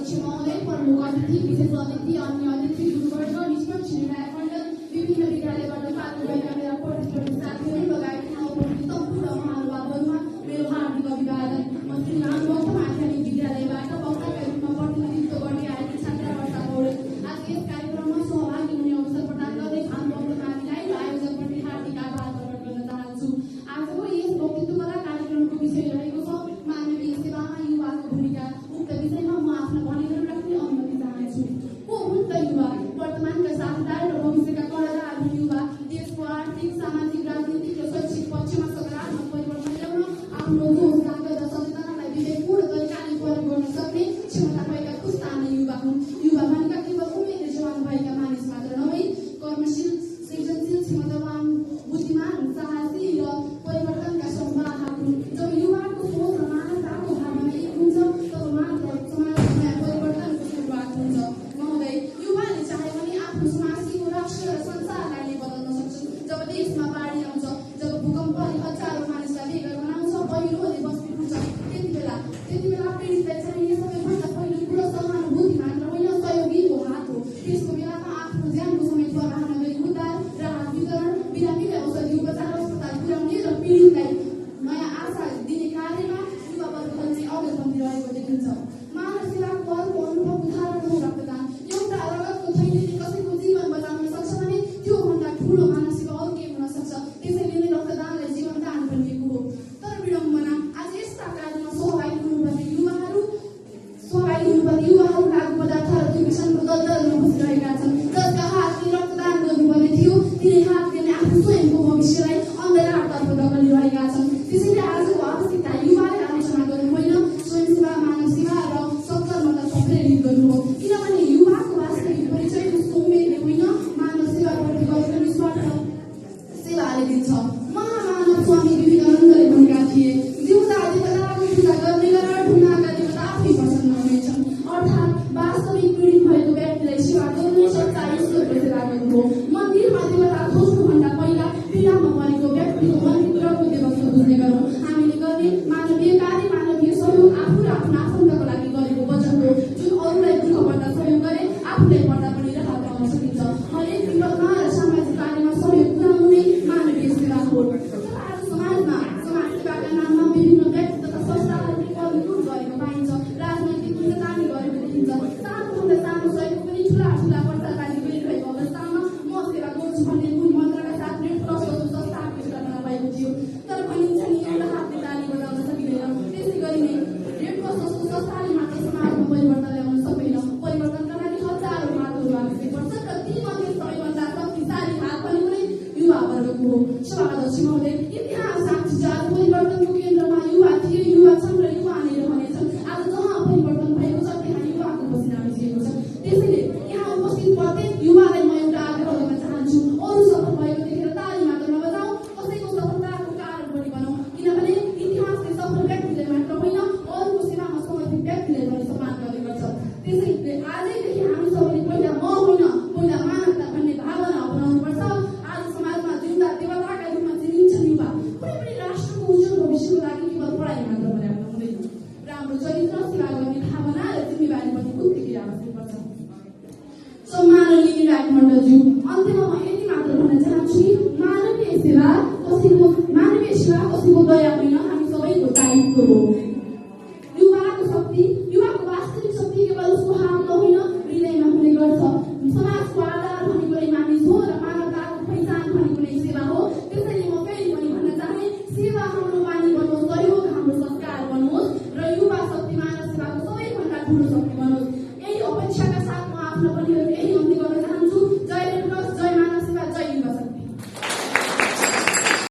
अध्यक्ष महोदय, प्रमुख अतिथि, विशेष अतिथि, अन्य अतिथि, गुरुवर्ग, निष्पक्ष निर्णायक मण्डल, विभिन्न विद्यालयबाट पाल्नु भएका मेरा प्रतिष्ठित साथीहरू लगायत यहाँ उपस्थित सम्पूर्ण महानुभावहरूमा मेरो हार्दिक अभिवादन। म श्रीमान बौद्ध माध्यमिक विद्यालयबाट वक्ताका रूपमा प्रतिनिधित्व गर्ने आएकी छात्रा वर्षा पौडेल आज यस कार्यक्रममा सहभागी हुने अवसर प्रदान गर्दै भानुभक्त माथिलाई र आयोजकप्रति हार्दिक आभार प्रकट गर्न चाहन्छु। आजको यस वक्तृत्वकला कार्यक्रमको विषय रहेको छ मानवीय सेवामा युवाको भूमिका। उक्त विषयमा म आफ्ना भनाइहरू राख्ने अनुमति चाहन्छु। को हुन् त युवा? वर्तमानका साथीदार र भविष्यका कलाकार हुन् युवा। देशको आर्थिक, सामाजिक, राजनीतिक र शैक्षिक पक्षमा सकारात्मक परिवर्तन ल्याउन आफ्नो जोश, तागत र सचेतनालाई विवेकपूर्ण तरिकाले प्रयोग गर्न सक्ने क्षमता भएका पुस्तामा युवा हुन्। युवा भनेका केवल उमेर जवान भएका मानिस मात्र नभई कर्मशील, सृजनशील, क्षमतावान, बुद्धिमान, साहसी र परिवर्तनका सम्वाहक हुन्। जब युवाको सोच र मानवताको भावना एक हुन्छ तब मात्र समाजमा नयाँ परिवर्तनको सुरुवात हुन्छ। महोदय, युवाले चाहे भने आफ्नो समाजको, राष्ट्र र संसारलाई नै बदल्न सक्छन्। जब देशमा बाढी आउँछ, जब भूकम्पले हजारौँ मानिसलाई बेघर बनाउँछ, पहिरोले बस्ती पुग्छ, त्यति बेला पीडितलाई चाहिने सबैभन्दा पहिलो कुरो सहानुभूति मात्र होइन, सहयोगीको हात हो। त्यसको बेलामा आफ्नो ज्यानको समेत परवाह नगरी उद्धार, राहत वितरण, बिरामीलाई औषधि उपचार, अस्पताल पुर्याउने र पीडितलाई नयाँ आशा दिने कार्यमा युवावर्गहरू चाहिँ अग्रपन्थी रहेको देखिन्छ। मानव सेवाको अर्को अनुभव उदाहरण हो रक्तदान। एउटा रगतको थैलीले कसैको जीवन बचाउन सक्छ भने त्योभन्दा ठुलो मानव सेवा अरू के हुन सक्छ? त्यसैले नै रक्तदानलाई जीवनदान भनिएको हो। तर विडम्बना, आज यस्ता कार्यमा सहभागी हुनुपर्ने युवाहरू लागु पदार्थ र त्यो विषाणुको दलदलमा बसिरहेका छन्। जसका हातले रक्तदान गर्नुपर्ने थियो तिनै हातले नै आफ्नो स्वयंको भविष्यलाई अन्धकारतर्फ धकेलिरहेका छन्। त्यसैले आजको आवश्यकता युवाले आलोचना गर्नु होइन, स्वयंसेवा, मानव सेवा र सत्कर्मतर्फ प्रेरित गर्नु हो। किनभने युवाको वास्तविक परिचय उसको उमेरले होइन, मानव सेवाप्रति गरेको निस्वार्थ सेवाले दिन्छ। महामानव स्वामी विवेकानन्दले भनेका थिए, जिउँदा देवताको पूजा गर्ने गर, ढुङ्गाका देवता आफै प्रसन्न हुनेछन्। अर्थात् वास्तविक पीडित भएको व्यक्तिलाई सेवा गर्नु सच्चा ईश्वरको सेवा गर्नु हो। मन्दिरमा देवता खोज्नुभन्दा पहिला पीडामा परेको व्यक्तिको मन्दिरको देवत्व बुझ्ने गरौँ। हामीले गर्ने मानवीय कार्य, मानवीय सहयोग आफू र आफ्नो आफन्तको लागि गरेको वचन हो। जुन अरूलाई दुःख पर्दा सहयोग गरे आफूलाई पर्दा पनि राहत पाउन सकिन्छ। हरेक विपदमा र सामाजिक कार्यमा सहयोग पुर्याउनु नै मानवीय सेवा हो। तर आज समाजमा समाज सेवाका नाममा विभिन्न व्यक्ति तथा संस्थाहरूले लुट गरेको पाइन्छ। राजनैतिक कुचतानी गरेको देखिन्छ। सानोभन्दा सानो सहयोग पनि ठुला प्रचारवादी गरिरहेको अवस्थामा म सेवा गर्छु भन्ने मूल मन्त्रका साथ रेड क्रस जस्तो संस्थाको स्थापना भएको थियो। तर भनिन्छ नि एउटा हातले ताली बजाउन सकिँदैन। त्यसै गरी नै रेड क्रस जस्तो संस्थाले मात्र समाजमा परिवर्तन ल्याउन सक्दैन। परिवर्तनका लागि हजारौँ हातहरू आवश्यक पर्छ र तीमध्ये सबैभन्दा शक्तिशाली हात भनेको नै युवावर्गको हो। सभाध्यक्ष महोदय, इतिहास साक्षी छ, परिवर्तनको केन्द्रमा युवा थिए, युवा छन् र युवा नै रहनेछन्। आज जहाँ परिवर्तन भएको छ त्यहाँ युवाको पसिना मिसिएको छ। त्यसैले यहाँ उपस्थित प्रत्येक युवालाई म एउटा आग्रह गर्न चाहन्छु, अरू सफल भएको देखेर ताली मात्र नबजाऊ, कसैको सफलताको कारण पनि बनाऊ। किनभने इतिहासले सफल व्यक्तिलाई मात्र होइन, अरूको सेवामा समर्पित व्यक्तिलाई पनि सम्मान गर्ने गर्छ। त्यसैले आजैदेखि हामी सबैले पहिला म होइन, पहिला मानवता भन्ने भावना अपनाउनुपर्छ। आज समाजमा जिउँदा देवताका रूपमा चिनिन्छन् युवा। कुनै पनि राष्ट्रको उज्जवल भविष्यको लागि केवल पढाइ मात्र पर्याप्त हुँदैन। राम्रो चरित्र, सेवा गर्ने भावना र जिम्मेवारी पनि उत्तिकै आवश्यक पर्छ। सम्माननीय निर्णायक मण्डलज्यू, अन्त्यमा म यति मात्र भन्न चाहन्छु कि मानवीय सेवा कसैको दया होइन, हामी सबैको दायित्व हो। युवाको वास्तविक शक्ति केवल उसको हातमा होइन, हृदयमा हुने गर्छ। समाजको आधार भनेको नै मानिस हो र मानवताको पहिचान भनेको नै सेवा हो। त्यसैले म फेरि पनि भन्न चाहे, सेवा हाम्रो बानी बनोस्, सहयोग हाम्रो संस्कार बनोस् र युवा शक्ति मानव सेवाको सबैभन्दा ठुलो शक्ति बनोस्। यही अपेक्षाका साथ म आफ्नो पनि